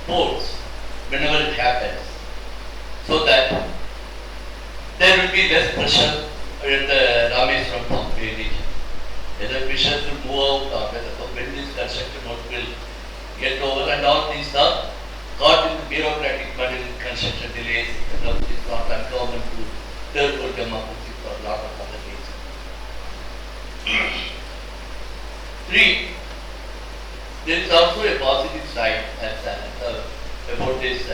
ports whenever it happens, so that there will be less pressure at the Rameswaram region. Whether fishers will move out or whether when this construction work will get over, and all these are caught in the bureaucratic mud in construction delays, which is not uncommon to third world democracy for a lot of other reasons. 3. There is also a positive side about this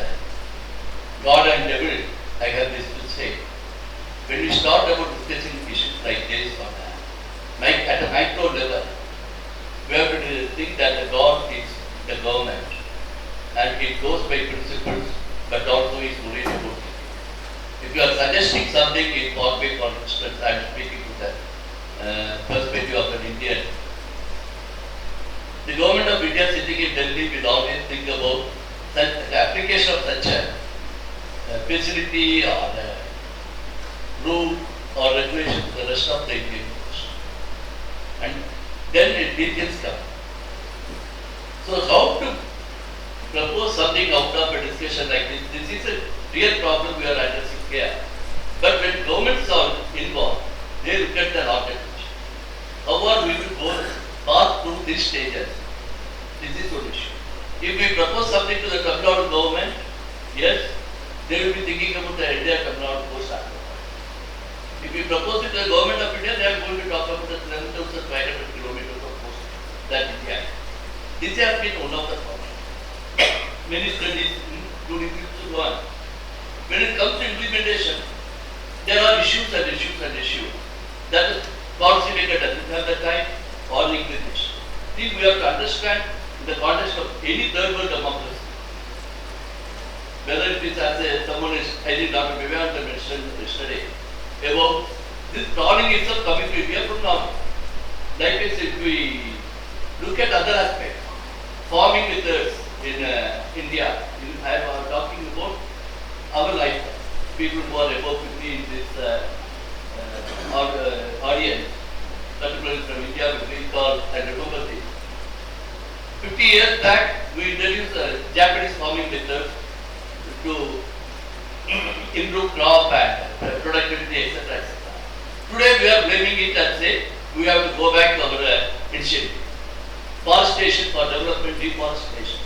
God and devil. I have this to say. When we start about discussing issues like this at a micro level, we have to think that the God is the government and it goes by principles but also is worried about it. If you are suggesting something in Bombay, for instance, I am speaking to the perspective of an Indian. The government of India sitting in Delhi will always think about the application of such a facility or rule or regulation to the rest of the Indian coast. And then details come. So how to propose something out of a discussion like this? This is a real problem we are addressing here. But when governments are involved, they look at the larger picture. How are we to go pass through these stages? This is one issue. If we propose something to the Tamil Nadu government, yes, they will be thinking about the entire Tamil Nadu coast after. If we propose it to the government of India, they are going to talk about the 7,500 kilometers of coast that India has. This has been one of the problems. Many studies, including this one. When it comes to implementation, there are issues and issues and issues that the policymaker doesn't have the time or the inclination. See, we have to understand in the context of any third world democracy, whether it is as someone is, I think Dr. Vivekananda mentioned yesterday, about this trawling itself coming to India from now. Likewise, if we look at other aspects, farming methods in India, I am talking about our lifetime. People who are above 50 in this audience, particularly from India, will recall and remember this. 50 years back, we introduced Japanese farming methods to improve crop and productivity, etc., etc. Today, we are blaming it and say we have to go back to our initiative. Forestation for development, deforestation.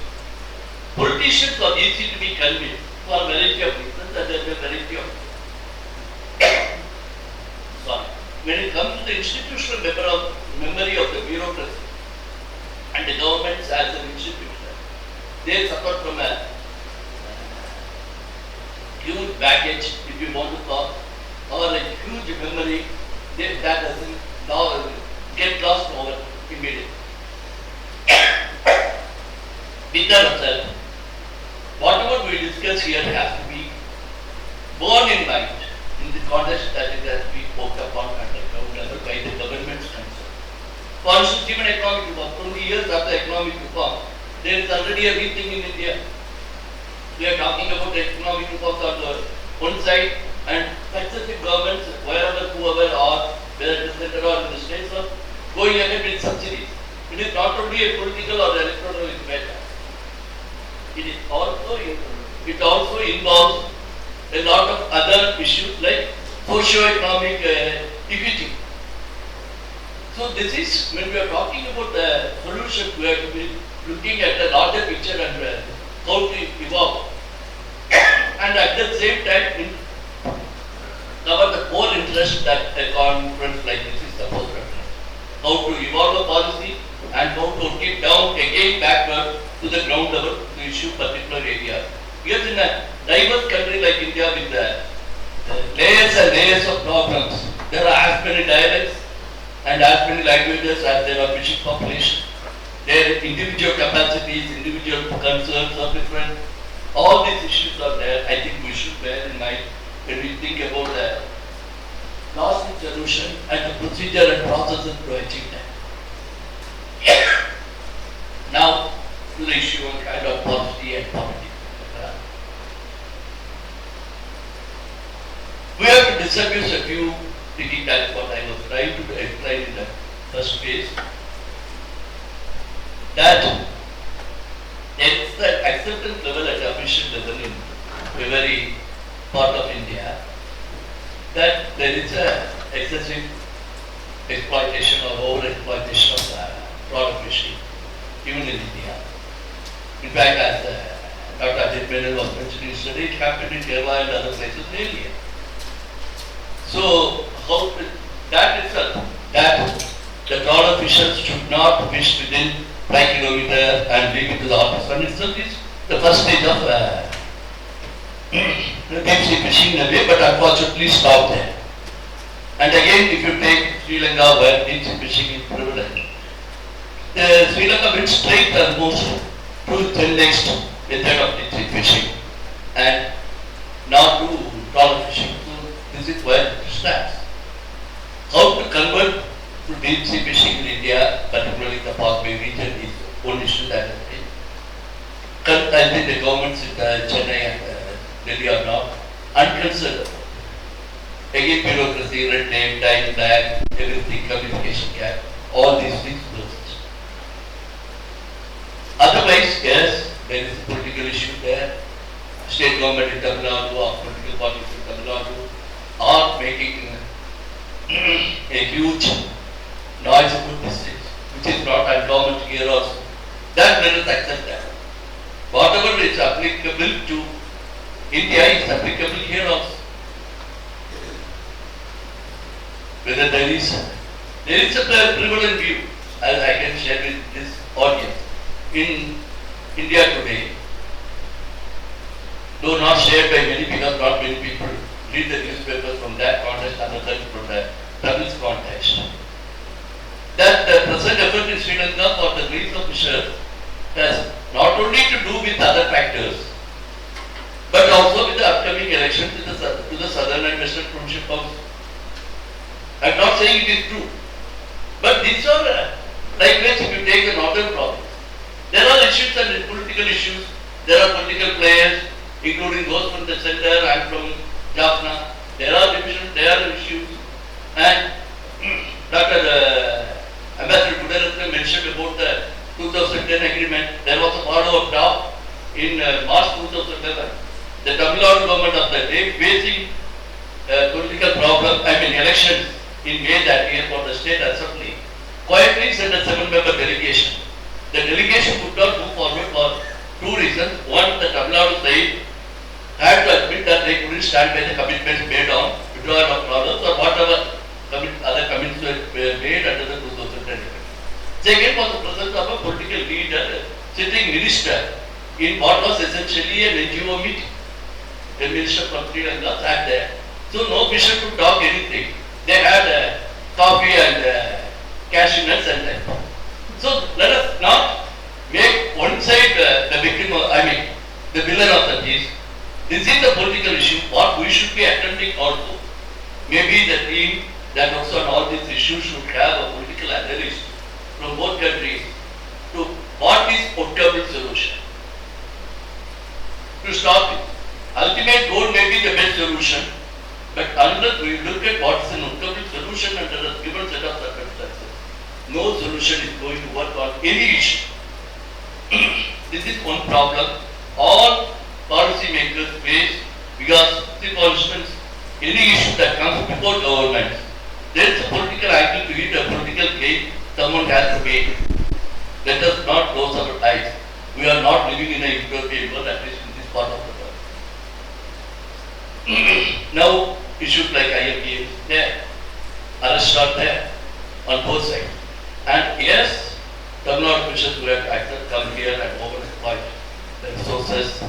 Politicians are easy to be convinced for a variety of reasons, and there is a variety of. Sorry. When it comes to the institutional memory of the bureaucracy and the governments as an institution, they suffer from a huge baggage, if you want to talk, or a huge memory that doesn't now get lost over immediately. With that, whatever we discuss here has to be borne in mind in the context that it has been spoke upon at the ground level by the government's concern. For instance, even economic reform, 20 years after economic reform, there is already a rethink in India. We are talking about the economic reforms on the one side, and successive governments, wherever, whoever, or whether it is central or in the states, are going ahead with subsidies. It is not only a political or electoral matter. It also involves a lot of other issues like socio-economic equity. So this is, when we are talking about the solution, we have to be looking at the larger picture and how to evolve. And at the same time, cover the core interest that a conference like this is supposed to address. How to evolve a policy and how to get down again backward to the ground level to issue particular areas. Because in a diverse country like India with the layers and layers of problems, there are as many dialects and as many languages as there are fishing populations. Their individual capacities, individual concerns are different. All these issues are there. I think we should bear in mind when we think about the cosmic solution and the procedure and processes to achieve that. Now, to the issue of kind of policy and politics. We have to disabuse a few thinking. That's what I was trying to explain in the first phase. That there is the acceptance level at the official level in every part of India that there is a excessive exploitation or over exploitation of product fishing, even in India. In fact, as Dr. Ajit Menon was mentioning yesterday, it happened in Kerala and other places earlier. So, how that itself, that the trawler fishers should not fish within 5 kilometers and leave it to the artisan itself is the first stage of deep sea fishing in a way, but unfortunately stop there. And again, if you take Sri Lanka where deep sea fishing is prevalent, Sri Lanka went straight almost to the next method of deep sea fishing and now to trawler fishing. So this is where it starts. How to convert to deep sea fishing in India, particularly the Park Bay region, is one issue that has been. I think the governments in Chennai and Delhi are not unconcerned about. Again, bureaucracy, red tape, time lag, everything, communication gap, all these things exist. Otherwise, yes, there is a political issue there. State government in Tamil Nadu or political parties in Tamil Nadu are making a huge noise about this thing, which is not uncommon here also. That let us accept that. Whatever is applicable to India is applicable here also. Whether there is a prevalent view, as I can share with this audience, in India today, though not shared by many because not many people read the newspapers from that context, another from the Tamil context, that the present effort in Sri Lanka for the release of fishers has not only to do with other factors, but also with the upcoming elections to the southern and western provincial council. I am not saying it is true, but these are likewise if you take the northern province. There are issues and political issues, there are political players, including those from the center and from Jaffna. There are divisions, there are issues, and Dr. Ambassador Kudaratna mentioned about the 2010 agreement. There was a follow-up draft in March 2011. The Tamil Nadu government of the day facing political problem, elections in May that year for the state assembly, quietly sent a 7-member delegation. The delegation could not move forward for two reasons. One, the Tamil Nadu side had to admit that they couldn't stand by the commitments made on withdrawal of trawlers or whatever other commitments were made under the 2010 agreement. Second was the presence of a political leader, sitting minister, in what was essentially an NGO meeting. The minister from Sri Lanka sat there. So no fisher could talk anything. They had coffee and cashew nuts and that. So let us not make one side the victim of, the villain of the case. This is the political issue. What we should be attending also. Maybe the team that works on all these issues should have a political analyst from both countries to what is portable solution to stop it. Ultimate goal may be the best solution, but unless we look at what is an workable solution under a given set of circumstances, no solution is going to work on any issue. This is one problem all policy makers face because, see, for instance, any issue that comes before government, there is a political angle to it, a political claim someone has to make. Let us not close our eyes. We are not living in a utopian world, at least in this part of the world. Now, issues like IMD is there, arrests are there on both sides. And yes, Tamil Nadu fishers who have acted come here and overexploit the resources.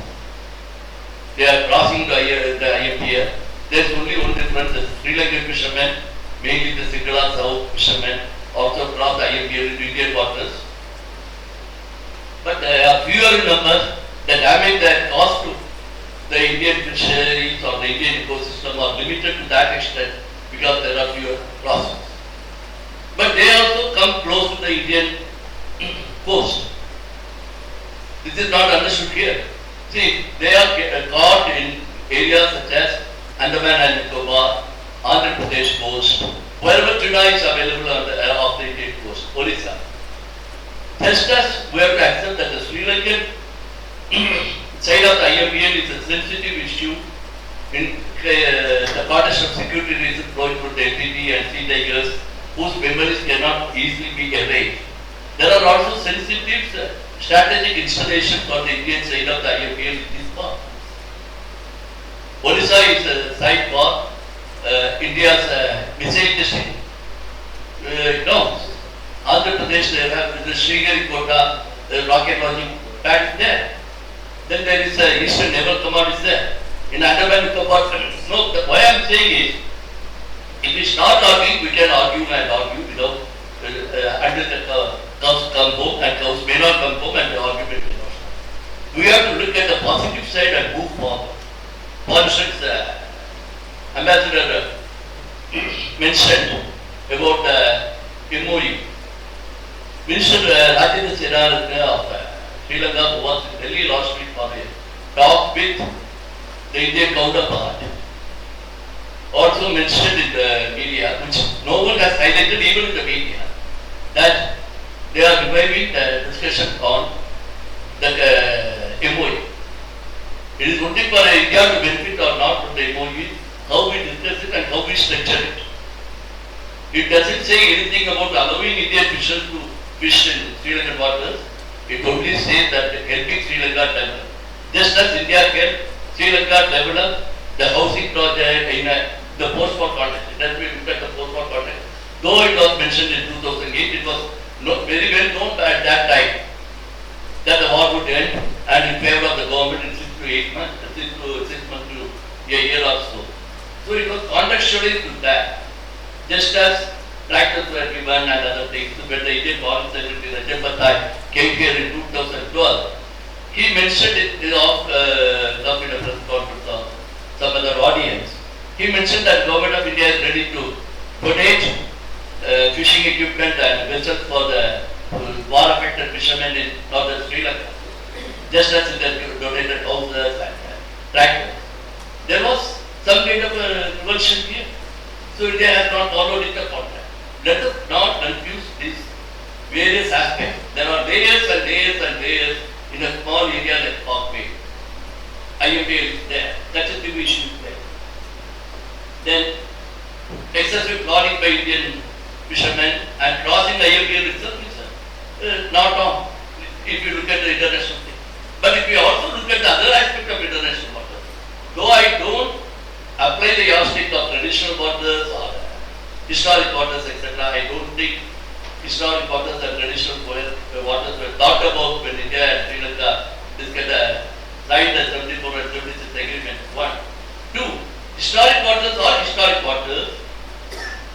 They are crossing the IMD. There is only one difference: the Sri Lankan fishermen, mainly the Singhala South fishermen, also cross the IMD into Indian waters. But there are fewer in number. The damage that caused to the Indian fisheries or the Indian ecosystem are limited to that extent because there are fewer crossings. But they also come close to the Indian coast. This is not understood here. See, they are caught in areas such as Andaman and Nicobar, Andhra Pradesh coast, wherever tuna is available on the, off the Indian coast, Orissa. Just as we have to accept that the Sri Lankan IMBL is a sensitive issue in the context of security reasons flowing through the LTT and sea tigers whose memories cannot easily be erased. There are also sensitive strategic installations on the Indian side of the IMBL in this park. Odisha is a site for India's missile testing grounds. Andhra Pradesh, they have the Sriharikota rocket launching pad there. Then there is Eastern Naval Command is there. In Andaman Nicobar, no, why I am saying is, if we start arguing, we can argue and argue without until the cows come home, and cows may not come home and the argument will not start. We have to look at the positive side and move forward. For instance, Ambassador mentioned about MOU. Minister Rajendra Sena of Sri Lanka, who was in Delhi last week for a talk with the Indian counterpart, also mentioned in the media, which no one has highlighted even in the media, that they are reviving the discussion on the MOU. It is only for India to benefit or not from the MOU, how we discuss it and how we structure it. It doesn't say anything about allowing Indian fishers to fish in Sri Lankan waters. It only says that helping Sri Lanka develop. Just as India helped Sri Lanka develop the housing project in the post-war context. It has been looked at the post-war context. Though it was mentioned in 2008, it was not very well known at that time that the war would end and in favor of the government in 6 to 8 months, 6 months to a year or so. So it was contextually to that. Just as tractors were given and other things, when the Indian Foreign Secretary Rajat Patai came here in 2012, he mentioned it of in a press conference of some other audience. He mentioned that government of India is ready to donate fishing equipment and vessels for the war-affected fishermen in northern Sri Lanka, just as it has donated houses and tractors. There was some kind of a revulsion here. So India has not followed it upon that. Let us not confuse these various aspects. There are layers and layers and layers in a small area like Parkway. IMBL is there. That's a big issue there. Then excessive trawling by Indian fishermen and crossing IMBL itself is not wrong if you look at the international thing. But if you also look at the other aspect of international waters, though I don't apply the yardstick of traditional waters or historic waters, etc., I don't think historic waters and traditional waters were thought about when India and Sri Lanka signed the 74 and 76 agreement. 1. 2. Historic waters are historic waters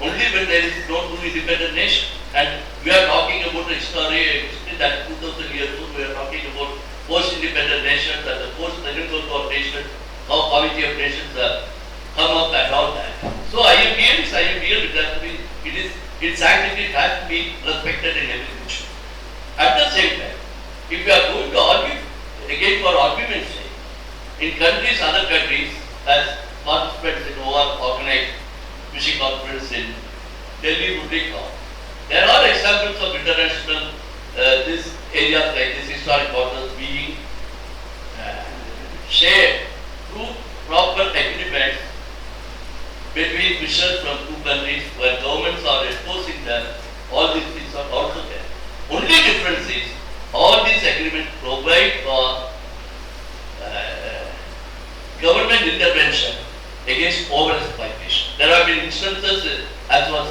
only when there is no two independent nation. And we are talking about the history that 2000 years ago, we are talking about post-independent nations and the post-Second World War nations, how Committee of Nations come up and all that. So IMBL is IMBL, it has to be, its sanctity has to be respected in every issue. At the same time, if we are going to argue, again for argument's sake, in countries, other countries, as participants in organized fishing conference in Delhi would recall, there are examples of international, this areas like this historic waters being shared through proper agreements between fishers from two countries where governments are enforcing them. All these things are also there. Only difference is all these agreements provide for government intervention against over-exploitation. There have been instances, as was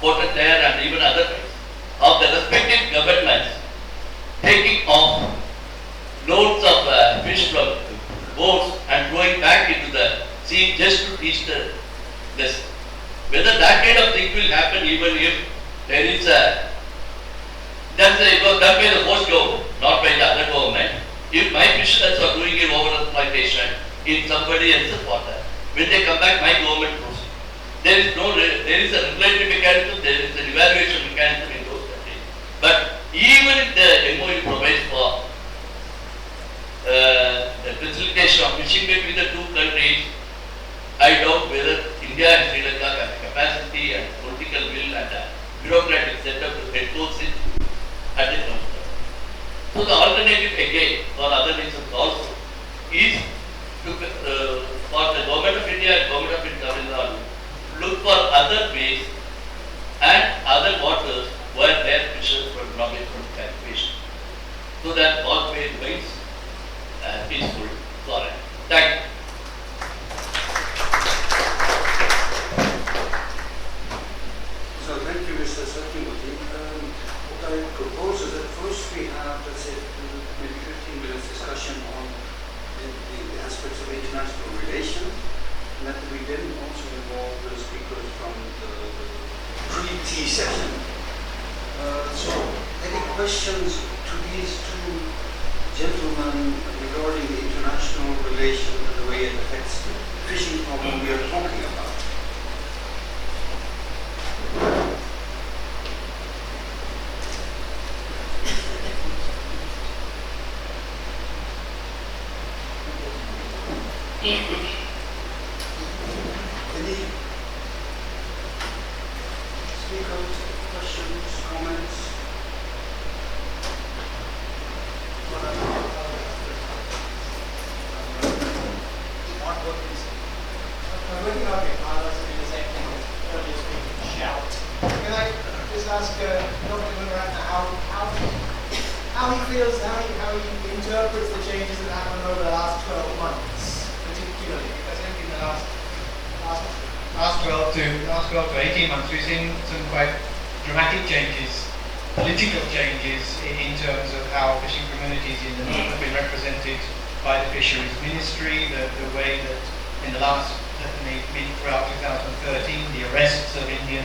quoted there and even other times, of the respective governments taking off loads of fish from boats and going back into the sea just to teach the lesson. Whether that kind of thing will happen even if there is a, it was done by the host government, not by the other government. If my fishers are doing an over-exploitation in somebody else's water, when they come back, my government proceeds. There is a regulatory mechanism, there is an evaluation mechanism in those countries. But even if the MOU provides for the facilitation of fishing between the two countries, I doubt whether India and Sri Lanka have the capacity and political will and bureaucratic setup to enforce it at the ground level. So the alternative again, for other reasons also, is peaceful forest. Thank you. So thank you, Mr. Satyamurthy. What I propose is that first we have, let's say, maybe 15 minutes discussion on the aspects of international relations, and that we then also involve the speakers from the pre-tea session. So any questions to these two gentlemen regarding the international relation and the way it affects the fishing problem we are talking about? Any speakers, questions, comments? Looking up at Carlos and the same thing that earlier speaker shout. Can I just ask Dr. Munaratna how he feels, how he interprets the changes that happened over the last 12 months, particularly? Because I think in the last 12 to 18 months we've seen some quite dramatic changes, political changes in terms of how fishing communities in the north have been represented by the Fisheries Ministry, the way that in the last, certainly throughout 2013, the arrests of Indian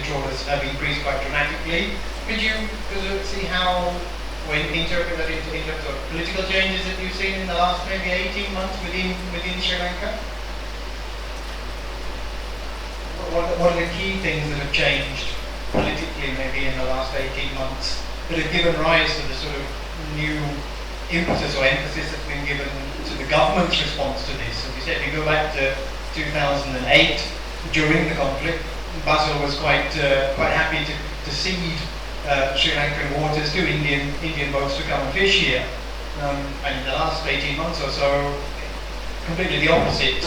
trawlers have increased quite dramatically. Could you see how, when interpret that in terms of political changes that you've seen in the last maybe 18 months within Sri Lanka? What are the key things that have changed politically maybe in the last 18 months that have given rise to the sort of new impetus or emphasis that's been given to the government's response to this? As you said, if you go back to 2008, during the conflict, Basil was quite happy to cede Sri Lankan waters to Indian boats to come and fish here. And in the last 18 months or so, completely the opposite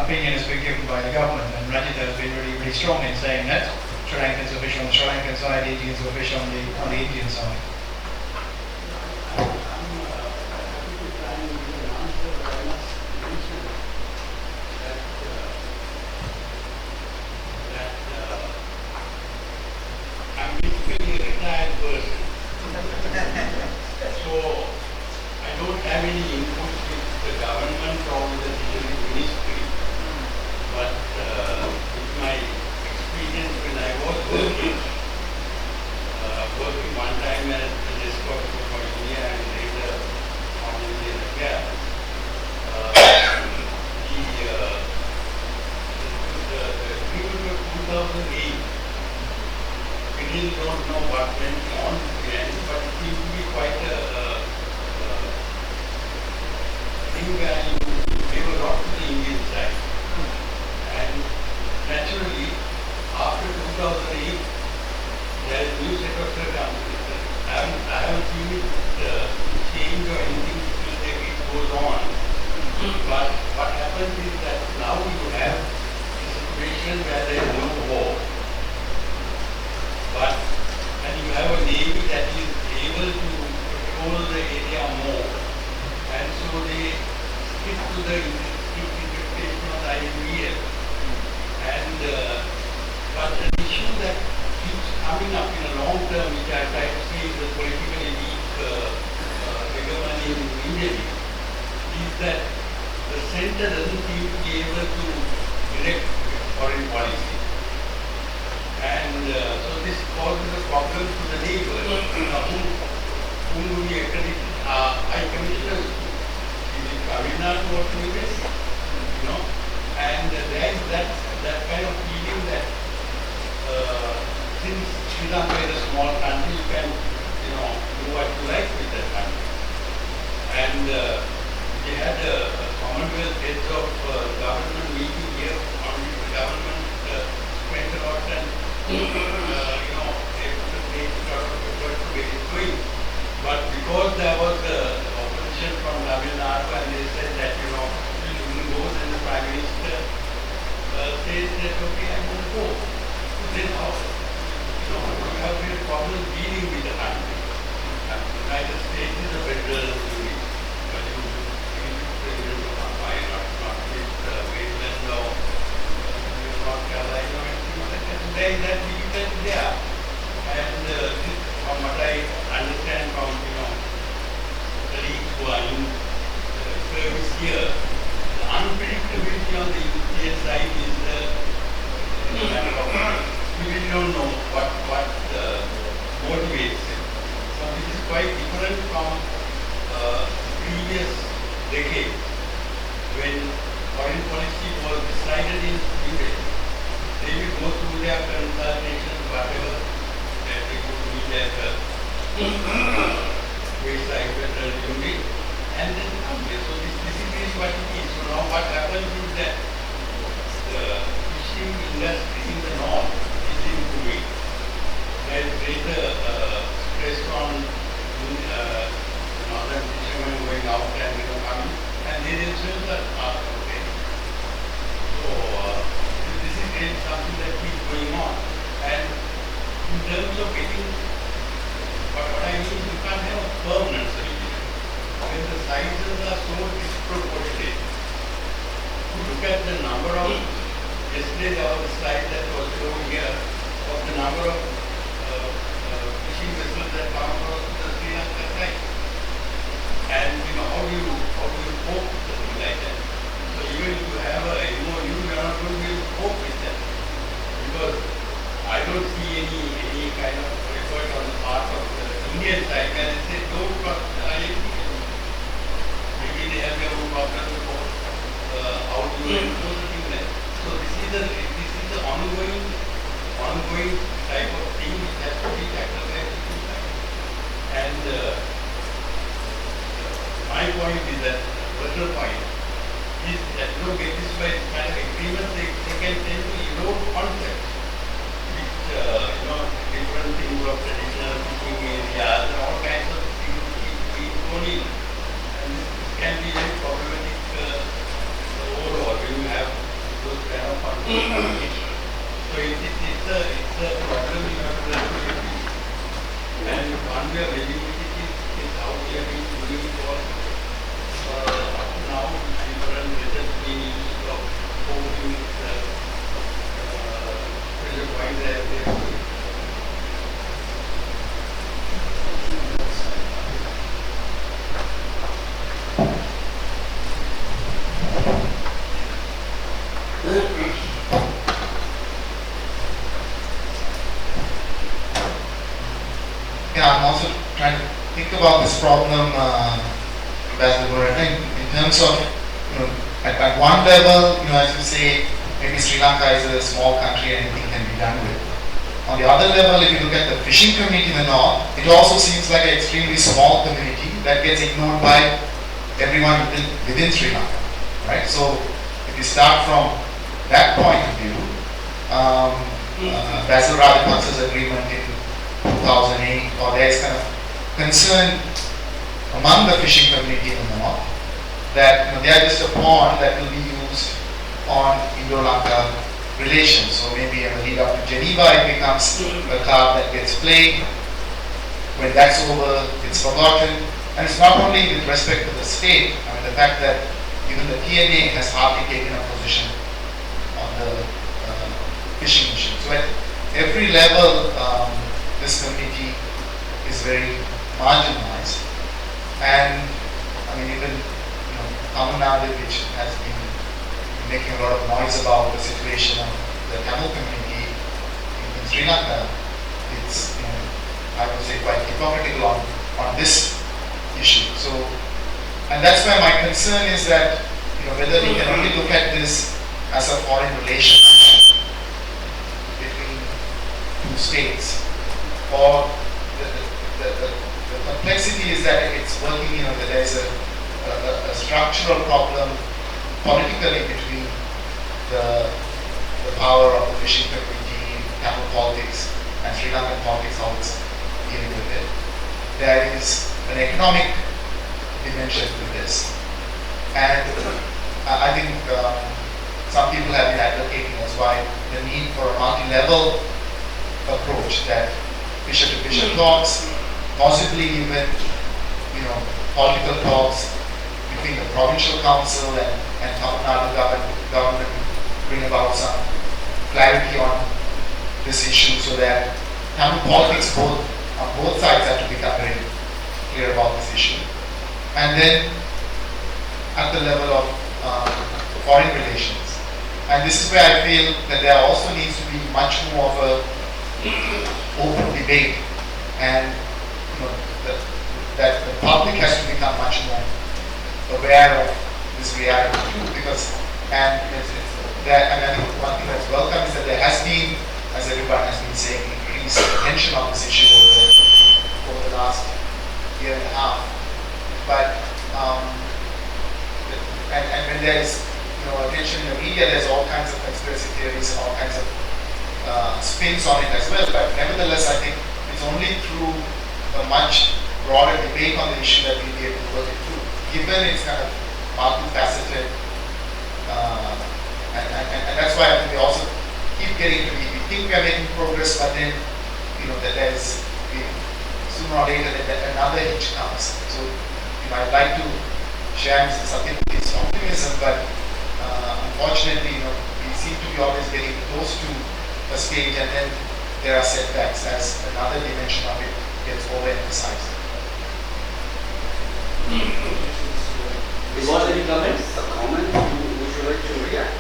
opinion has been given by the government, and Rajitha has been really strong in saying that Sri Lankans will fish on the Sri Lankan side, Indians will fish on the Indian side. buying service here. The unpredictability on the European side is matter of we really don't know what motivates it. So this is quite different from previous decades when foreign policy was decided in detail. They will go through their consultations, whatever, that they go to meet at wayside federal unit, and then come here. So this is really what it is. So now what happens is that the fishing industry in the north is improving. There is greater stress on northern fishermen going out and coming, and they themselves are okay. So this is really something that keeps going on. And in terms of getting, what I mean, you can't have a permanent solution. When the sizes are so disproportionate, you look at the number of, yesterday there was a slide that was shown here of the number of fishing vessels that come across the Sri Lanka side. And how do you cope with something like that? So even if you have a MOU, you are not going to be able to cope with that. Because I don't see any kind of effort on the part of the Indian side where they say don't cross the IMD. Maybe they have their own problems about how do you enforce the thing there. So this is the ongoing type of thing which has to be tackled by the two sides. And my point is that, personal point, is that get this by this kind of agreement, they can tend to erode concepts, which, different things of traditional fishing areas and all kinds of things keep thrown in. And this can be very problematic overall when you have those kind of conflicts. So it's a problem you have to learn to live with. And one way of living with it is how we have been doing it all up to now, different methods being used of coping with pressure points as they are doing. Yeah, I'm also trying to think about this problem, in terms of, at one level, as you say, maybe Sri Lanka is a small country and anything can be done with. On the other level, if you look at the fishing community in the north, it also seems like an extremely small community that gets ignored by everyone within Sri Lanka, right? So if you start from that point of view, Basil Rajapaksa's agreement in 2008, or there is kind of concern among the fishing community in the north that they are just a pawn that will be used on Indo-Lanka relations. So maybe in the lead up to Geneva, it becomes a card that gets played. When that's over, it's forgotten. And it's not only with respect to the state. I mean, the fact that even the TNA has hardly taken a position on the fishing issue. So at every level, this community is very marginalized. And I mean, even Tamil Nadu, which has been making a lot of noise about the situation of the Tamil community in Sri Lanka, it's I would say quite hypocritical on this issue. So, and that's why my concern is that whether we can only look at this as a foreign relationship between two states, or the complexity is that it's working, that there's a structural problem politically between the power of the fishing community, Tamil politics, and Sri Lankan politics, how it's dealing with it. There is an economic dimension to this. And I think some people have been advocating as why the need for a multi-level approach, that fisher-to-fisher talks, possibly even political talks between the provincial council and Tamil Nadu government to bring about some clarity on this issue, so that Tamil politics on both sides have to become very clear about this issue. and then at the level of foreign relations. And this is where I feel that there also needs to be much more of a open debate, and that the public has to become much more aware of this reality too, because and I think one thing that's welcome is that there has been, as everyone has been saying, increased attention on this issue over the last year and a half. But and when there's attention in the media, there's all kinds of conspiracy theories, all kinds of spins on it as well. But nevertheless, I think it's only through a much broader debate on the issue that we'll be able to work it through, given its kind of multifaceted. And that's why I think we also keep getting to we think we are making progress, but then that there's sooner or later that another hitch comes. So I'd like to share Satyajit's optimism, but unfortunately, we seem to be always getting close to a stage, and then there are setbacks as another dimension of it gets overemphasized. You want any comments? A comment? Would you like to react?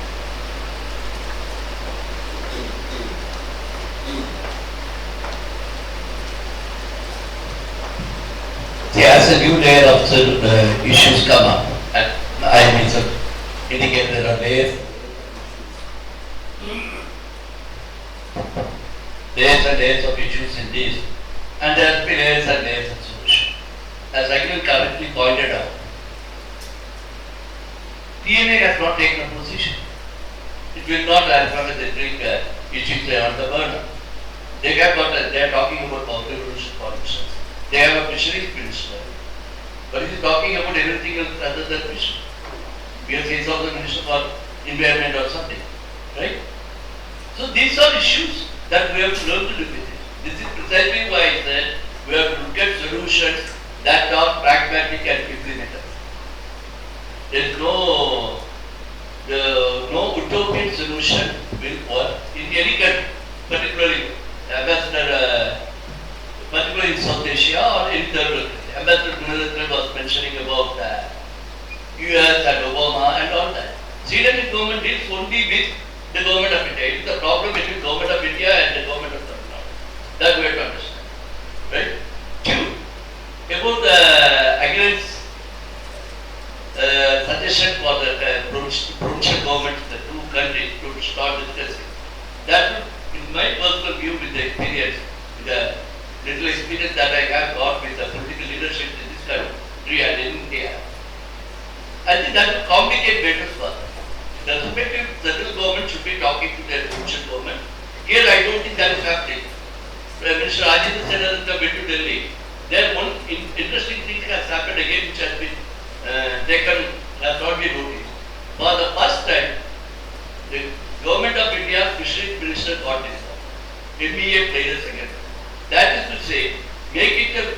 As a new layer of issues come up, and I indicate there are layers and layers of issues in this, and there will be layers and layers of solution. As Akhil correctly pointed out, TNA has not taken a position. It will not, as long as they drink issues on the burner. They are talking about power revolution, for instance. They have a fisheries minister, but he is talking about everything else other than fisheries. We have seen also the minister for environment or something, right? So these are issues that we have to learn to live with it. This is precisely why I said we have to look at solutions that are pragmatic and implementable. There is no utopian solution will work in any country, particularly particularly in South Asia or in third world. Ambassador Gunnar was mentioning about US and Obama and all that. Sri Lankan government deals only with the government of India. It is the problem between government of India and the government of Tamil Nadu. That we have to understand. Right? Two, about Akhil's suggestion for the provincial governments, the two countries to start discussing. That would, in my personal view, with the experience, with the little experience that I have got with the political leadership in this country and in India, I think that will complicate matters further. The respective central government should be talking to their provincial government. Here I don't think that is happening. Minister Ajit said that went to Delhi. There one interesting thing has happened again, which has been taken, has not been noticed. For the first time, the government of India fisheries minister got involved. MEA played a second. That is to say, make it a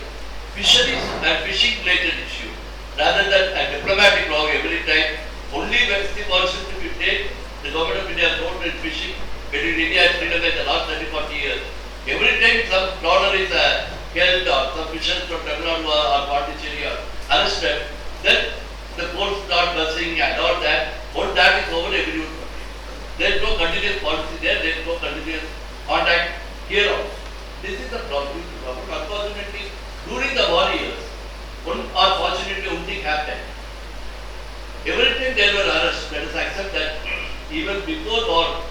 fisheries and fishing related issue rather than a diplomatic law every time. Only when the concept if you take the government of India has not been fishing between India and Sri Lanka in the last 30-40 years. Every time some trawler is held or some fishers from Tamil Nadu or Pondicherry are arrested, then the courts start buzzing and all that. Once that is over, everyone will be. There is no continuous policy there is no continuous contact here also. This is the problem. Unfortunately, during the war years, unfortunately, one thing happened. Every time there were arrests, let us accept that even before war,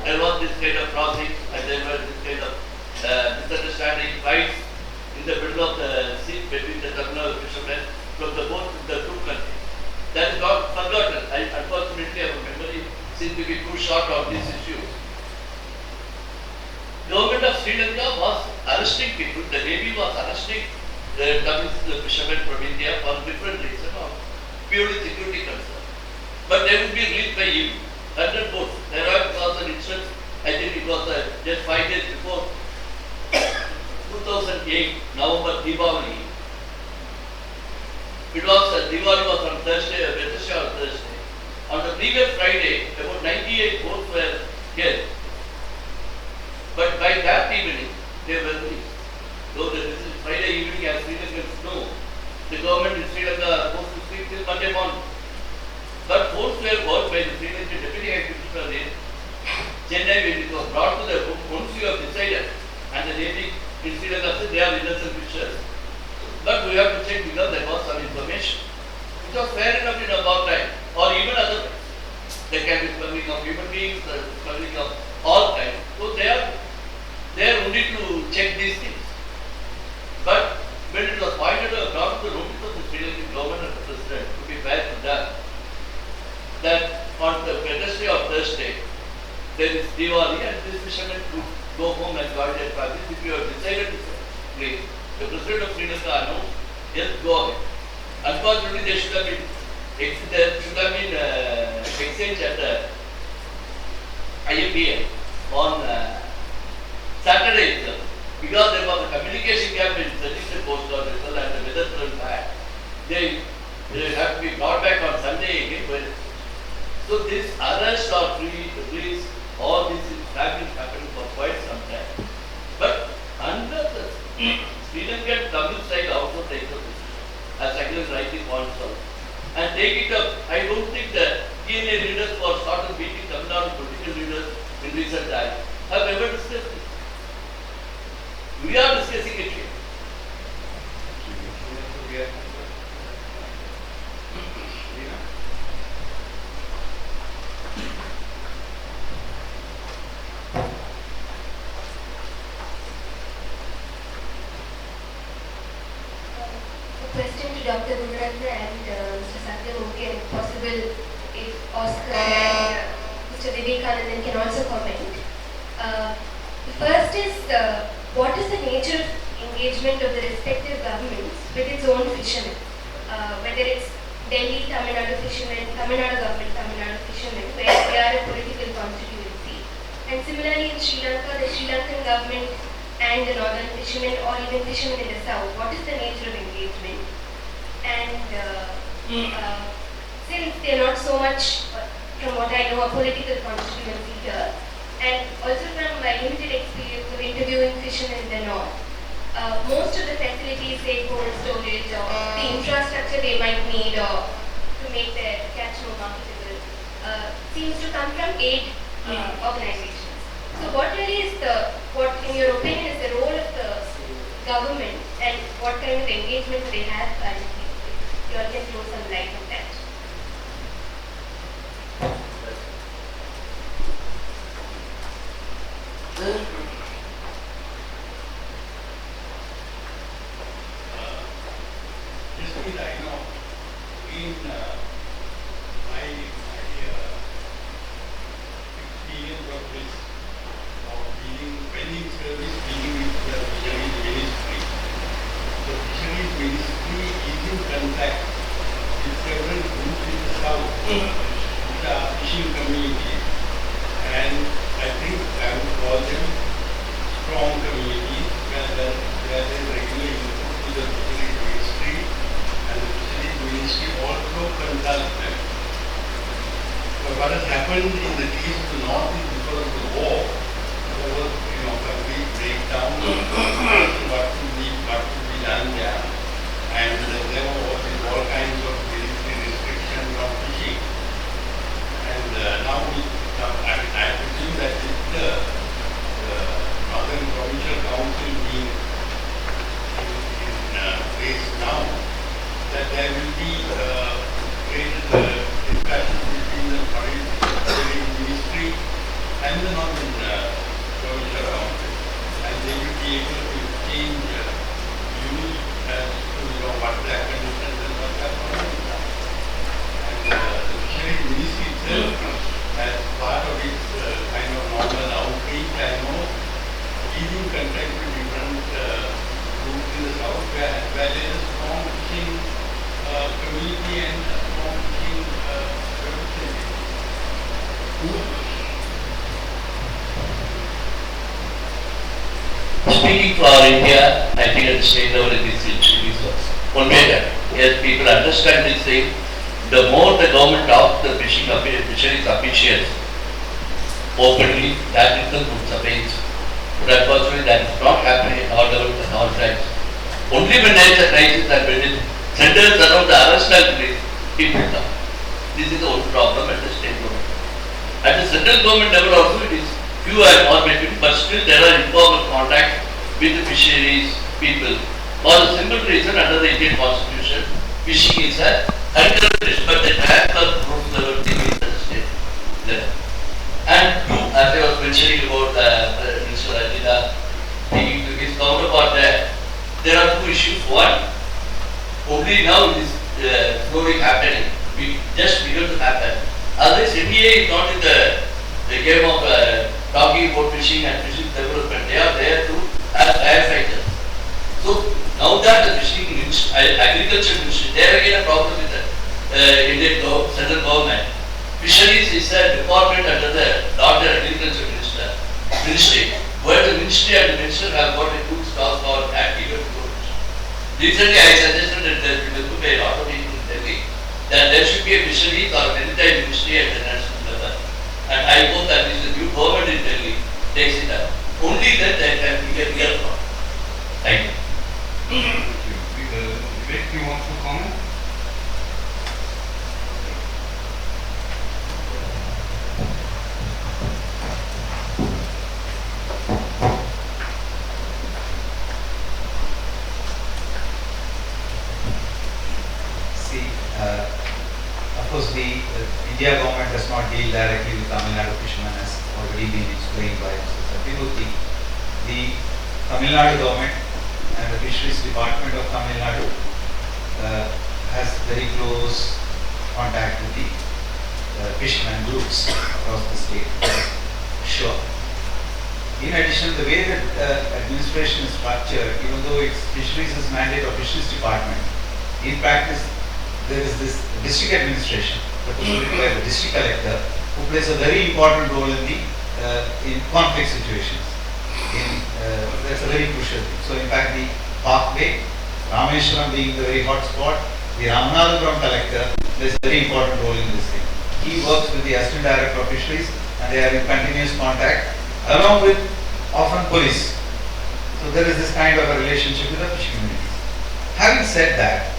there was this kind of crossing and there were this kind of misunderstanding, fights in the middle of the sea between the Tamil Nadu fishermen from the two countries. That is not forgotten. Unfortunately, our memory seems to be too short on this issue. Government of Sri Lanka was arresting people. The Navy was arresting the fishermen from India for different reasons, purely security concern. But they would be released by evening. 100 boats. There was an instance, I think it was just 5 days before 2008, November, Diwali. Diwali was on Thursday, Wednesday or Thursday. On the previous Friday, about 98 boats were killed. But by that evening, they were released. Though this is Friday evening, as Sri Lankans know, the government in Sri Lanka by the Sri Lankan Deputy High Commissioner in Chennai when it was brought to the room, once you have decided, and the Navy in Sri Lanka said they are innocent fishers. But we have to check because there was some information. It was fair enough in a wartime, or even other times. There can be smuggling of human beings, smuggling of all kinds. So they are only to check these things. But when it was pointed out, brought to the notice of the Sri Lankan government and the president, to be fair to them, that on the Wednesday or Thursday, there is Diwali and this fishermen could go home and join their families. If you have decided to leave, the president of Sri Lanka announced, yes, go ahead. Unfortunately, there should have been exchange at IMBA on Saturday itself, because there was a communication gap in setting the coast guard vessel and the weather turned bad. They have to be brought back on Sunday again. So this arrest or release, all this have been happening for quite some time. But under the Sri Lankan Tamil side also takes a position, as against rightly points out, and take it up. I don't think the TNA leaders who have started meeting Tamil Nadu political leaders in recent times have ever discussed it. We are discussing it here. Question to Dr. Gunaratna and Mr. Satyamurthy, and if possible, if Oscar and Mr. Vivekanandan can also comment. The first is, what is the nature of engagement of the respective governments with its own fishermen? Whether it's Delhi, Tamil Nadu fishermen, Tamil Nadu government, Tamil Nadu fishermen, where they are a political constituency. And similarly in Sri Lanka, the Sri Lankan government and the northern fishermen, or even fishermen in the south, what is the nature of engagement? And since they are not so much, from what I know, a political constituency here, and also from my limited experience of interviewing fishermen in the north, most of the facilities, say cold storage or the infrastructure they might need or to make their catch more marketable, seems to come from aid organizations. So what really is what in your opinion is the role of the government, and what kind of engagement they have currently? You all can throw some light on that. I know in my experience of this, of dealing service dealing with the Fisheries Ministry. The Fisheries Ministry is in contact with several groups in the south, which are fishing communities, and I think I would call them strong communities where there is regular input to the Fisheries Ministry, and the Fisheries Ministry also consults them. But what has happened in the case of the north is because of the war, there was complete breakdown of what could be done there, and there were all kinds of restrictions on fishing. And now I presume that with the Northern Provincial Council being in place now, that there will be greater discussion between the Fisheries Ministry and the Northern Provincial Council, and they will be able to exchange views as to what their conditions and what their problems are. And the Fisheries Ministry itself, as part of its kind of normal outreach, I know, is in contact with different groups in the south where there is a strong fishing community and a strong fishing representative. Speaking for India, I think at the state level it is one way that yes, people understand this thing. The more the government talks to the fisheries officials openly, that itself would suffice. But unfortunately, that is not happening in all levels and all sides. Only when there is a crisis and when it centers around the arrest and release, people come. This is the old problem at the state level. At the central government level also it is few and far between, but still there are informal contact with the fisheries people. For the simple reason, under the Indian Constitution, fishing is a agriculture, but the transfer group level thing is at the state level. And two, as I was mentioning about Mr. Ajita, his counterpart there are two issues. One, only now it is slowly happening. We just begun to happen. Otherwise, NDA is not in the game of talking about fishing and fishing development. They are there to as firefighters. So now that the fishing agriculture ministry, there again a problem with the Indian central government. Fisheries is a department under the larger agriculture ministry, where the ministry and the minister have got a good task for active approach. Recently, I suggested that there should be a lot of people in Delhi, that there should be a fisheries or maritime ministry at the national level. And I hope that this new government in Delhi takes it up. Only then there can be a real problem. Thank you. Vivek, you want to comment? See, of course, the India government does not deal directly with Tamil Nadu fishermen, as already been explained by Mr. Satyamurthy. The Tamil Nadu government and the Fisheries Department of Tamil Nadu has very close contact with the fishermen groups across the state. Sure. In addition, the way that administration is structured, even though it's fisheries is mandate of fisheries department, in practice there is this district administration represented by the district collector, who plays a very important role in the in conflict situations. That's a very crucial thing. So in fact, the Parkway, Rameshwaram being the very hot spot, the Ramanathapuram collector plays a very important role in this thing. He works with the assistant director of fisheries, and they are in continuous contact, along with often police. So there is this kind of a relationship with the fishing communities. Having said that,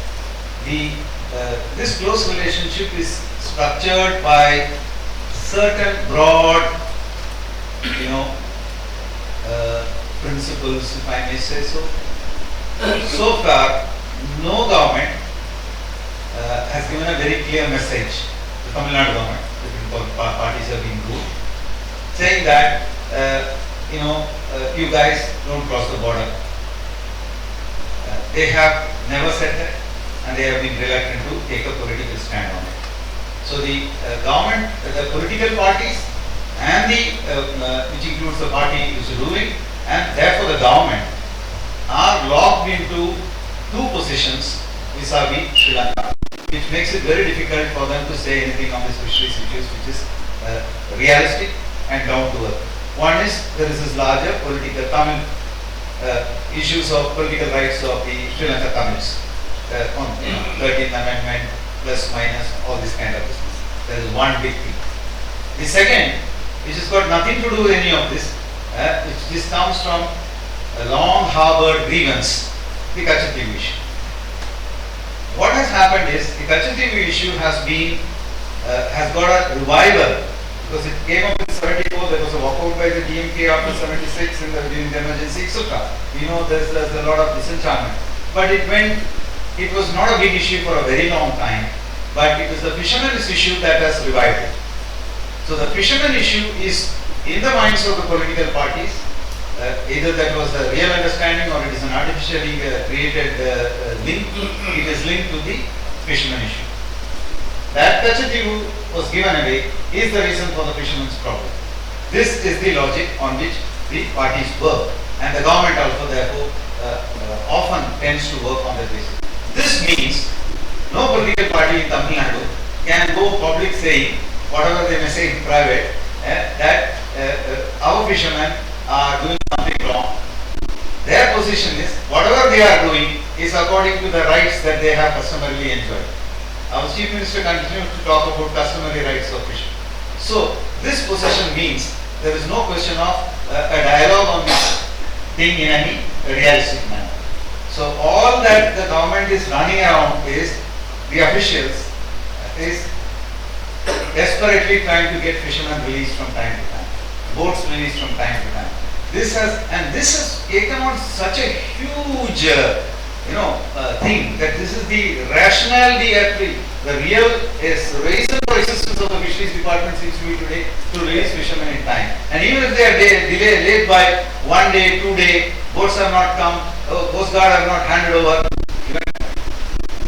this close relationship is structured by certain broad, principles, if I may say so. So far, no government has given a very clear message. The Tamil Nadu government, the different parties have been grouped, saying that you guys don't cross the border. They have never said that, and they have been reluctant to take a political stand on it. So the government, the political parties, and which includes the party which is ruling, and therefore the government, are locked into two positions vis-a-vis Sri Lanka, which makes it very difficult for them to say anything on this fisheries issues which is realistic and down to earth. One is there is this larger political Tamil issues of political rights of the Sri Lanka Tamils on 13th Amendment plus minus all this kind of business. That is one big thing. The second, which has got nothing to do with any of this, this comes from a long harbored grievance, the Kachativu issue. What has happened is the Kachativu issue has got a revival, because it came up in 74. There was a walkout by the DMK after 76 during the emergency, etc. We know there's a lot of disenchantment, but it was not a big issue for a very long time, but it is the fishermen's issue that has revived it. So the fishermen issue is in the minds of the political parties. Either that was a real understanding or it is an artificially created link. It is linked to the fishermen issue. That Kachativu was given away is the reason for the fishermen's problem. This is the logic on which the parties work, and the government also therefore often tends to work on that basis. This means no political party in Tamil Nadu can go public saying whatever they may say in private, that our fishermen are doing something wrong. Their position is whatever they are doing is according to the rights that they have customarily enjoyed. Our Chief Minister continued to talk about customary rights of fishing. So this position means there is no question of a dialogue on this thing in any realistic manner. So all that the government is running around is, the officials, is desperately trying to get fishermen released from time to time, boats released from time to time. This has taken on such a huge, thing that this is the rationale, the real reason for existence of the fisheries department seems to be today to release fishermen in time. And even if they are delayed by 1 day, 2 days, boats have not come, Coast Guard have not handed over.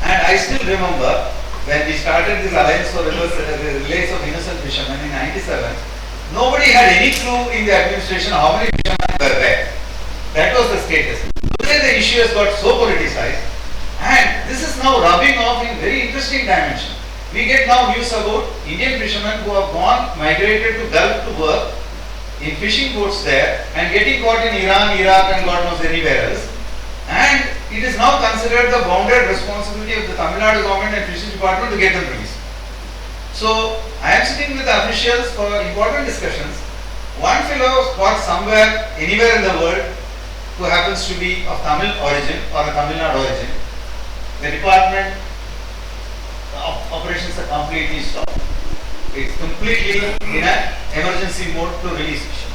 And I still remember when we started this Alliance for Relays of Innocent Fishermen in '97, nobody had any clue in the administration how many fishermen were there. That was the status. Today the issue has got so politicized, and this is now rubbing off in very interesting dimension. We get now news about Indian fishermen who have migrated to Gulf to work in fishing boats there and getting caught in Iran, Iraq and God knows anywhere else. And it is now considered the bounded responsibility of the Tamil Nadu government and fisheries department to get them released. So I am sitting with officials for important discussions. One fellow caught somewhere, anywhere in the world, who happens to be of Tamil origin or a Tamil Nadu origin. The department operations are completely stopped. It's completely in an emergency mode to release fish.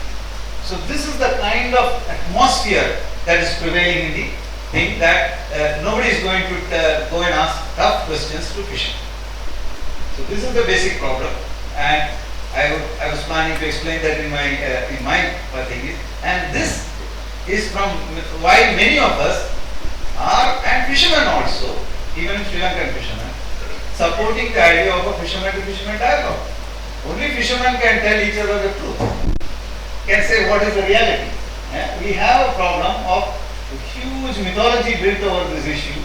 So this is the kind of atmosphere that is prevailing in the thing, that nobody is going to go and ask tough questions to fishermen. So this is the basic problem, and I was planning to explain that in my thing. And this is from why many of us are, and fishermen also, even Sri Lankan fishermen, supporting the idea of a fisherman to fisherman dialogue. Only fishermen can tell each other the truth, can say what is the reality. We have a problem of a huge mythology built over this issue,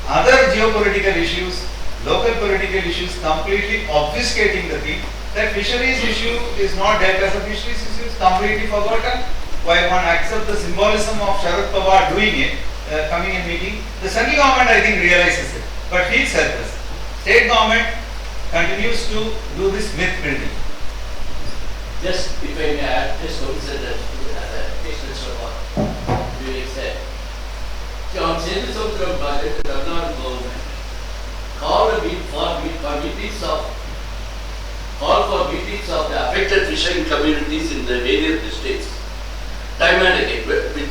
other geopolitical issues, local political issues completely obfuscating the thing, that fisheries issue is not dealt as a fisheries issue, is completely forgotten. While one accepts the symbolism of Sharad Pawar doing it, coming and meeting, the central government I think realizes it, but feels helpless. State government continues to do this myth building. Just if I may add, just notice that as a patient of what you said. So on Sendu budget, the Tamil Nadu government called for meetings of the affected fishing communities in the various districts. Time and again,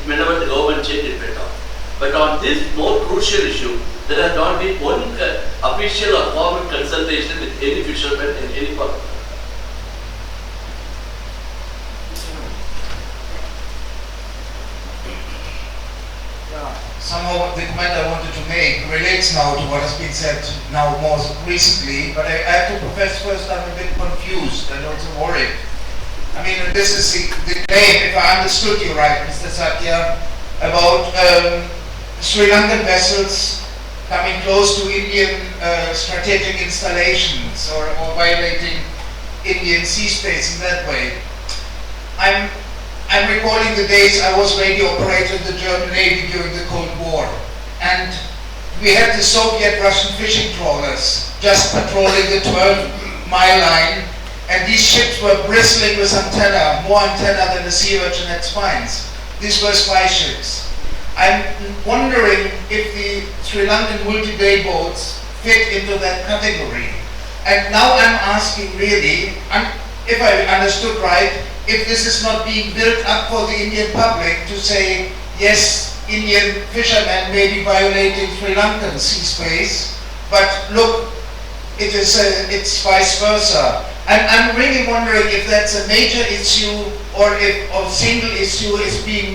whenever the government changed it went on. But on this more crucial issue, there has not been one official or formal consultation with any fisherman in any part. Somehow the comment I wanted to make relates now to what has been said now more recently, but I have to confess first I'm a bit confused and also worried. I mean, this is the claim, if I understood you right, Mr. Satya, about Sri Lankan vessels coming close to Indian strategic installations or violating Indian sea space in that way. I'm recalling the days I was radio operator in the German Navy during the Cold War, and we had the Soviet-Russian fishing trawlers just patrolling the 12-mile line, and these ships were bristling with antenna, more antenna than the sea urchin had spines. These were spy ships. I'm wondering if the Sri Lankan multi-day boats fit into that category. And now I'm asking really, if I understood right, if this is not being built up for the Indian public to say, yes, Indian fishermen may be violating Sri Lankan sea space, but look, it's vice versa. I'm really wondering if that's a major issue or if a single issue is being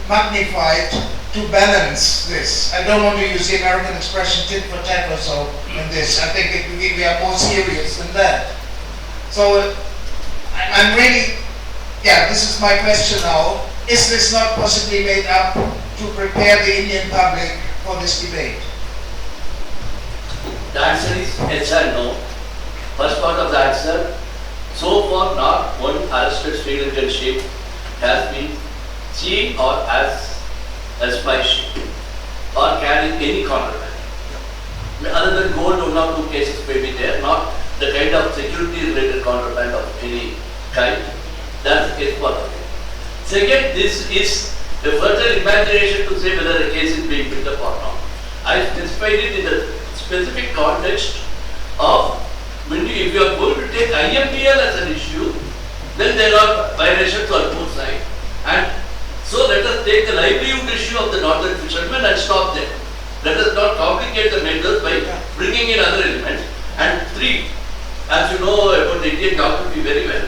magnified to balance this. I don't want to use the American expression tit for tat or so in this. I think we are more serious than that. So I'm really, this is my question now. Is this not possibly made up to prepare the Indian public for this debate? The answer is yes and no. First part of the answer, so far not one arrested Sri Lankan ship has been seen or as a spy ship or carrying any contraband. Other than gold, one or two cases may be there, not the kind of security related contraband of any kind. That's the case for the case. Second, this is a further imagination to say whether a case is being built up or not. I specified it in the specific context of if you are going to take there are violations on both sides. And so let us take the livelihood issue of the northern fishermen and stop them. Let us not complicate the matters by bringing in other elements. And three, as you know about the Indian geography very well,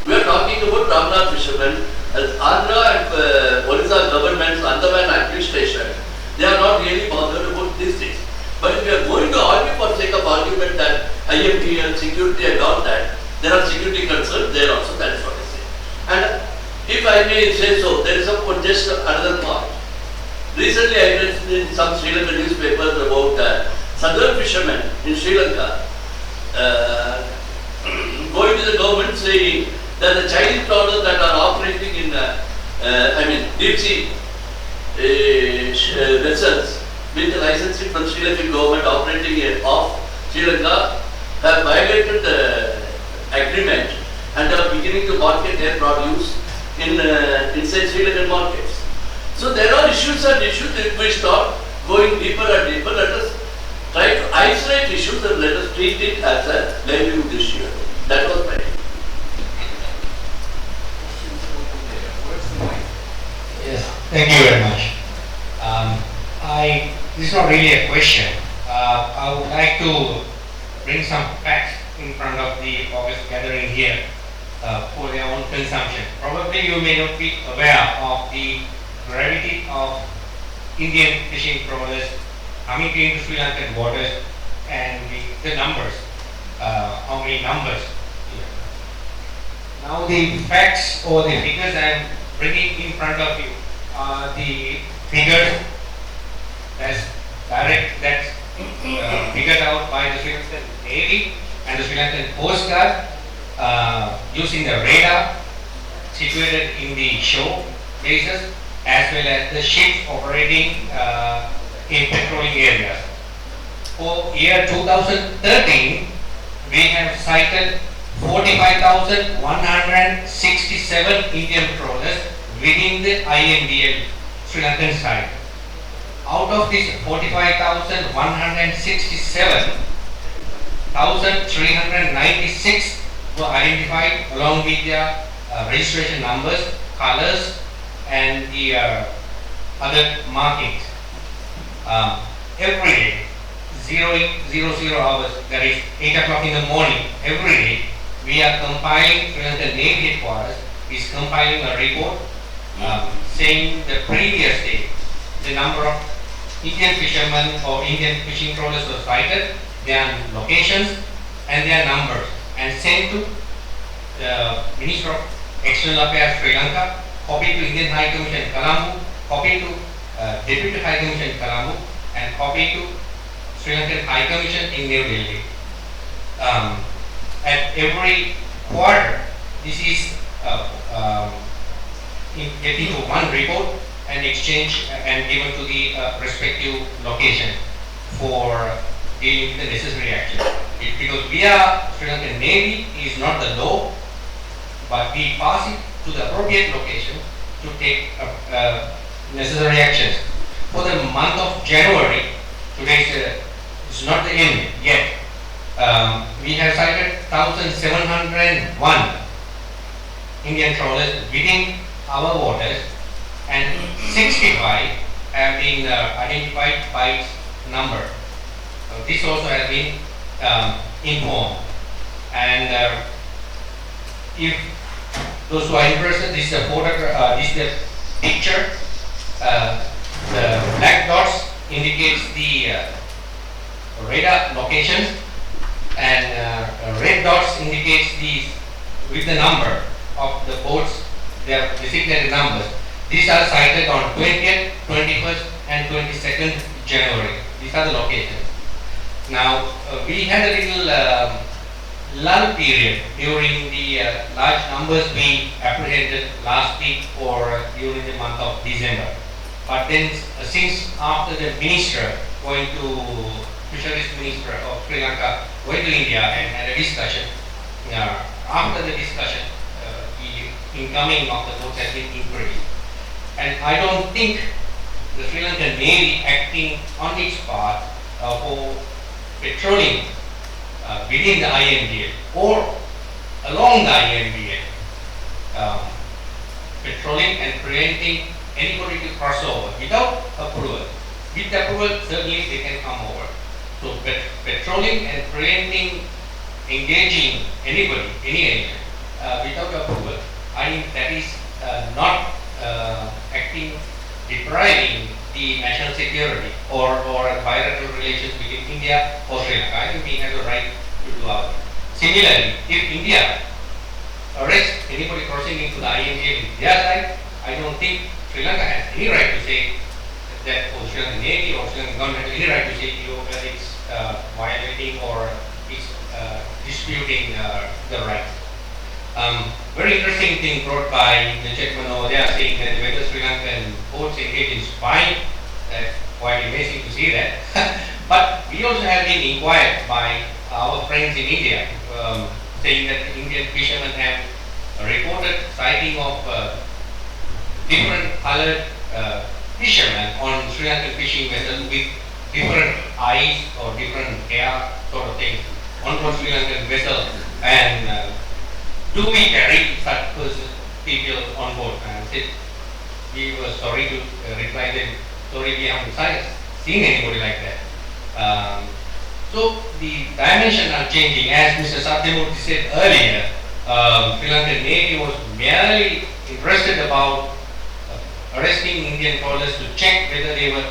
we are talking about Ramnath fishermen, as Andhra and Odisha governments, Andaman administration, they are not really bothered about these things. But if we are going to argue for sake of argument that IMD and security and all that, there are security concerns there also, that is what I say. And if I may say so, there is just another part. Recently I read in some Sri Lankan newspapers about southern fishermen in Sri Lanka going to the government saying that the Chinese trawlers that are operating in deep sea vessels with the licensing from Sri Lankan government operating off Sri Lanka have violated the agreement and are beginning to market their produce in inside Sri Lankan markets. So there are issues and issues. If we start going deeper and deeper, let us try to isolate issues and let us treat it as a livelihood issue. That was my idea. Yes, thank you very much. This is not really a question. I would like to bring some facts in front of the August gathering here for their own consumption. Probably you may not be aware of the gravity of Indian fishing trawlers coming into Sri Lankan waters and the numbers, how many numbers here. Now the facts or the figures I am bringing in front of you are the figures that's figured out by the Sri Lankan Navy and the Sri Lankan Coast Guard using the radar situated in the shore bases as well as the ships operating in patrolling areas. For year 2013, we have cited 45,167 Indian trawlers within the IMDL Sri Lankan side. Out of this 45,167, 1,396 were identified along with their registration numbers, colors, and the other markings. Every day, 0:00 hours, that is 8 o'clock in the morning, every day, we are compiling, Sri Lankan Navy headquarters is compiling a report saying the previous day, the number of Indian fishermen or Indian fishing trawlers were sighted, their locations and their numbers, and sent to the Minister of External Affairs Sri Lanka, copy to Indian High Commission Colombo, copy to Deputy High Commission Colombo, and copy to Sri Lankan High Commission in New Delhi. At every quarter, this is getting to one report and exchange and given to the respective location for dealing with the necessary action. Because we are Sri Lankan Navy is not the law, but we pass it to the appropriate location to take necessary actions. For the month of January, today is not the end yet. We have cited 1,701 Indian trawlers within our waters, and 65 have been identified by its number. This also has been informed. And if those who are interested, this is a photograph, this is the picture. The black dots indicates the radar locations, and red dots indicates with the number of the boats, their designated numbers. These are cited on 20th, 21st and 22nd January. These are the locations. Now, we had a little lull period during the large numbers we apprehended last week or during the month of December. But then since after the minister going to Fisheries Minister of Sri Lanka went to India and had a discussion, after the discussion the incoming of the boats has been increased. And I don't think the Sri Lankan Navy acting on its part for patrolling within the IMDL or along the IMDL patrolling and preventing anybody to cross over without approval. With approval, certainly they can come over. So patrolling and preventing engaging anybody, any agent, without approval, I think that is not acting, depriving the national security or bilateral relations between India or Sri Lanka. I think we have the right to do our thing. Similarly, if India arrests anybody crossing into the IMJ with their side, I don't think Sri Lanka has any right to say that, or Sri Lankan Navy or Sri Lankan government has any right to say it's violating or it's disputing the rights. Very interesting thing brought by the gentleman over there, saying that whether Sri Lankan boats engage in spying. That's quite amazing to see that. But we also have been inquired by our friends in India, saying that the Indian fishermen have reported sighting of different colored fishermen on Sri Lankan fishing vessels with different eyes or different hair sort of things on Sri Lankan vessel. And do we carry such people on board? And said, we were sorry to reply them, sorry, we haven't seen anybody like that. So the dimensions are changing. As Mr. Satyamurthy said earlier, Sri Lankan Navy was merely interested about arresting Indian trawlers to check whether they were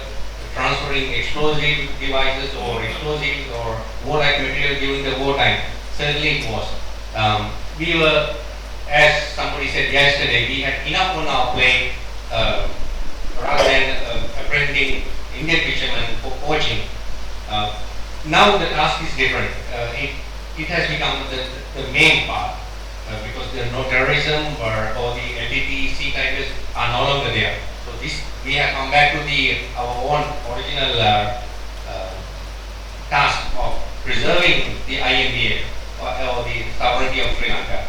transferring explosive devices or explosives or warlike material during the wartime. Certainly it was. We were, as somebody said yesterday, we had enough on our plate rather than apprehending Indian fishermen for poaching. Now the task is different. It has become the main part because there is no terrorism or the LTT sea tigers are no longer there. So this we have come back to our own original task of preserving the INDA or the sovereignty of Sri Lanka.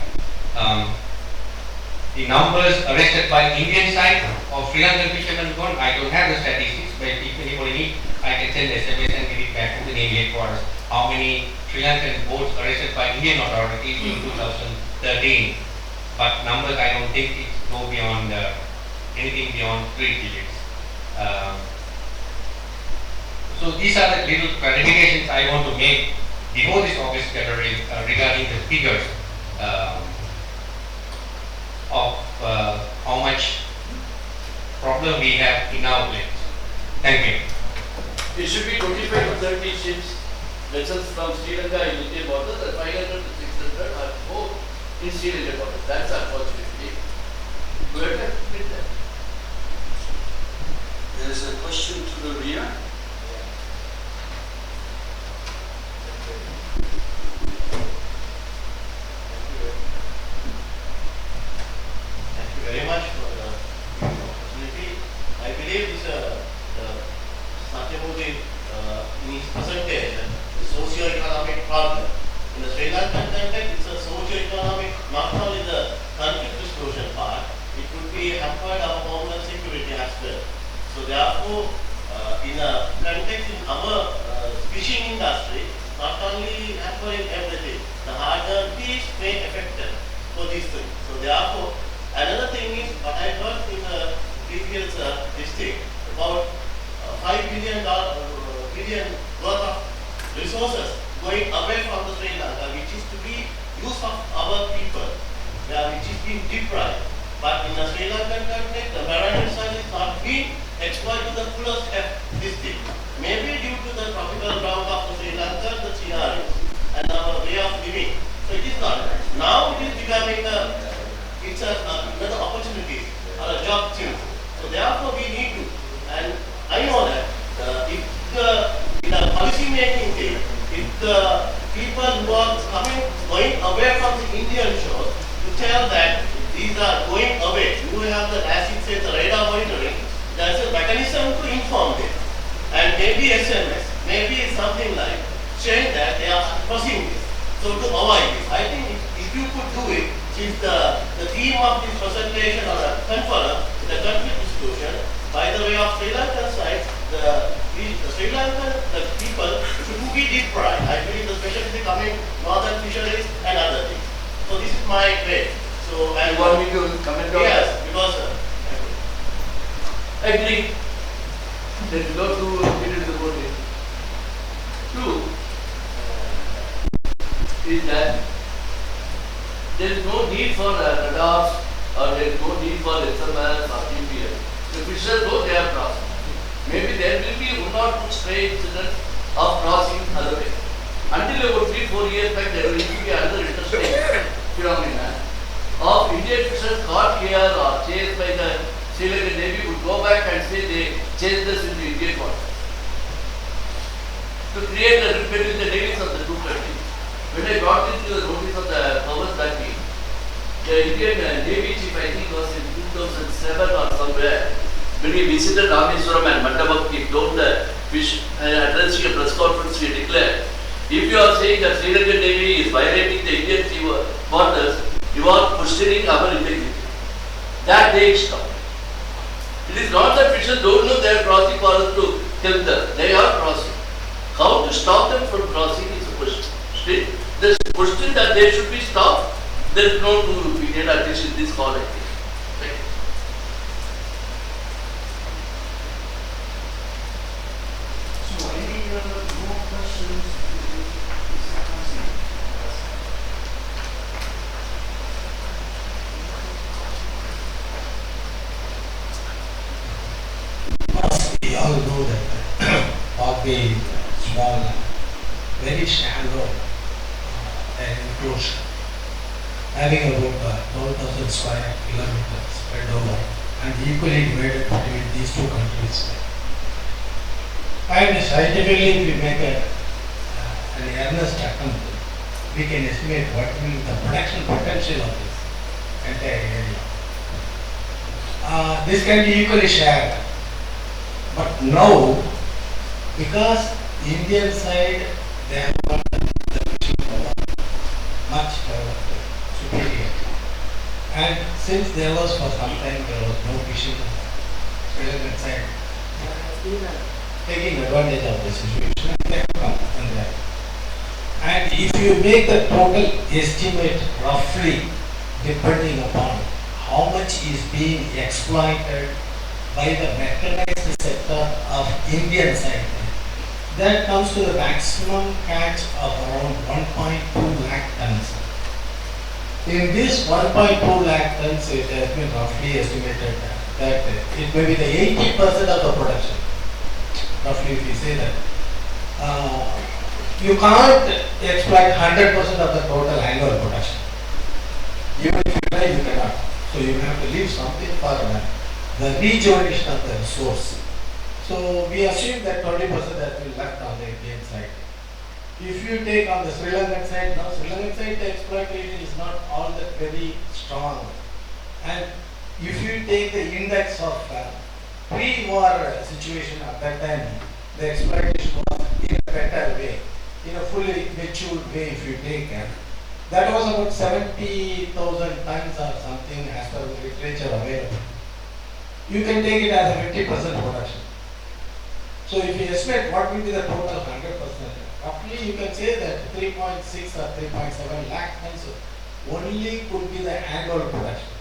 The numbers arrested by Indian side of Sri Lankan fishermen gone, I don't have the statistics, but if anybody needs, I can send SMS and get it back to the Navy headquarters. How many Sri Lankan boats arrested by Indian authorities in 2013? But numbers, I don't think it go beyond anything beyond 3 digits. So these are the little clarifications I want to make before this August gathering regarding the figures of how much problem we have in our planes. Thank you. It should be 25 to 30 ships, vessels from Sri Lanka and UK borders, and 500 to 600 are both in Sri Lanka borders. That's unfortunately. Go ahead with that. There's a question to the rear. Thank you very much for the opportunity. I believe this Satyamurthy in his presentation, the socio-economic problem. In the Sri Lankan context, it's a socio-economic, not only the conflict resolution part, it would be hampered our homeland security as well. So therefore, in a context in our fishing industry, not only hampering everything, the hard-earned fees may affect them for these things. So therefore, another thing is what I heard in the previous district about $5 billion worth of resources going away from the Sri Lanka, which is to be used of our people, which is being deprived. But in the Sri Lankan context, the marine resource is not being exploited to the fullest this thing. Maybe due to the tropical ground of the Sri Lanka, the scenarios and our way of living. So it is not. Now it is becoming another opportunity or a job change. So therefore we need to, and I know that if in a policy making thing, if the people who are going away from the Indian shore to tell that these are going away, you have the, as it says, the radar monitoring, there is a mechanism to inform them. And maybe SMS, maybe something like saying that they are crossing this. So to avoid this, I think if you could do it, since the theme of this presentation or a conference, the conflict resolution, by the way of Sri Lankan side, the Sri Lankan people shouldn't be deprived. I believe the specialty coming northern fisheries and other things. So this is my way. So and You want me to comment on yes, that? because is that there is no need for radars or there is no need for SMS or GPS. The fishers know they are crossing. Maybe there will be one or two stray incidents of crossing other way. Until about 3-4 years back, there will be another interesting phenomena of Indian fishers caught here or chased by the Sri Lankan Navy would go back and say they chased us into Indian waters to create a rift between the navies of the two countries. When I got into the notice of the powers that be, the Indian Navy chief, I think was in 2007 or somewhere, when he visited Rameswaram and Mandapam, he told the fish, addressing a press conference, he declared, if you are saying that Sri Lankan Navy is violating the Indian sea waters, you are questioning our integrity. That day it stopped. It is not that fishers don't know they are crossing for us to tell them. They are crossing. How to stop them from crossing is a question. Still, the question that they should be stopped, there is no two opinion, at least in this call, I think. Thank you. So any more questions? We all know that of the small, very shallow enclosure, having about 12,000 square kilometers spread over and equally divided between these two countries. And scientifically, if we make an earnest attempt, we can estimate what will be the production potential of this entire area. This can be equally shared. But now, because Indian side, they have got the fishing power much superior. And since there was for some time, there was no fishing on the Sri Lankan side, there has been taking advantage of the situation. They have come and there. And if you make the total estimate roughly, depending upon how much is being exploited by the mechanized sector of Indian side, that comes to the maximum catch of around 1.2 lakh tons. In this 1.2 lakh tons, it has been roughly estimated that it may be the 80% of the production. Roughly, if we say that. You can't exploit 100% of the total annual production. Even if you try, you cannot. So you have to leave something for the rejuvenation of the resource. So we assume that 20% has been left on the Indian side. If you take on the Sri Lankan side, now Sri Lankan side the exploitation is not all that very strong. And if you take the index of pre-war situation at that time, the exploitation was in a better way, in a fully matured way if you take that was about 70,000 tons or something as per the literature available. You can take it as a 50% production. So if you estimate what will be the total 100%, roughly you can say that 3.6 or 3.7 lakh tons only could be the annual production.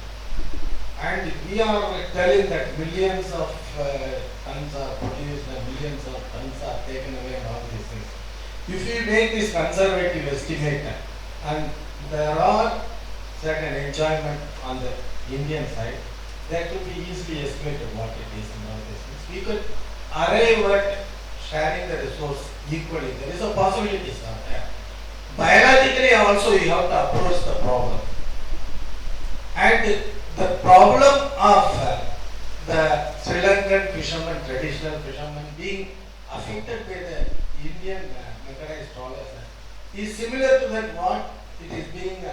And we are telling that millions of tons are produced and millions of tons are taken away and all these things. If you make this conservative estimate, and there are certain enjoyment on the Indian side, that could be easily estimated what it is and all these things. We could arrive at sharing the resource equally. There is a possibility there. Biologically also you have to approach the problem. And the problem of the Sri Lankan fishermen, traditional fishermen being affected by the Indian mechanized trawlers is similar to that what it is being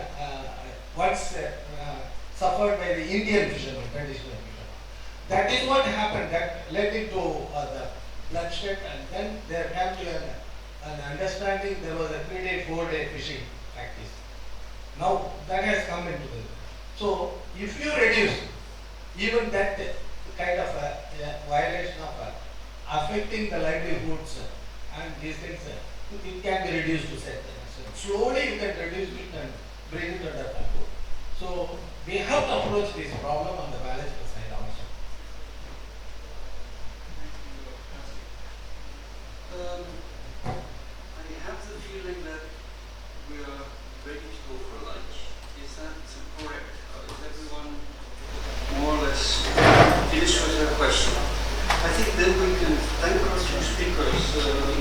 once suffered by the Indian fishermen, traditional fishermen. That is what happened, that led into the bloodshed, and then there came to an understanding. There was a 3-day, 4-day fishing practice. Now that has come into the. So if you reduce even that kind of violation of affecting the livelihoods and these things, it can be reduced to certain extent. Slowly you can reduce it and bring it under control. So we have to approach this problem on the biological side also. I have the feeling that we are that correct? Is everyone more or less finished with their question? I think then we can thank our two speakers.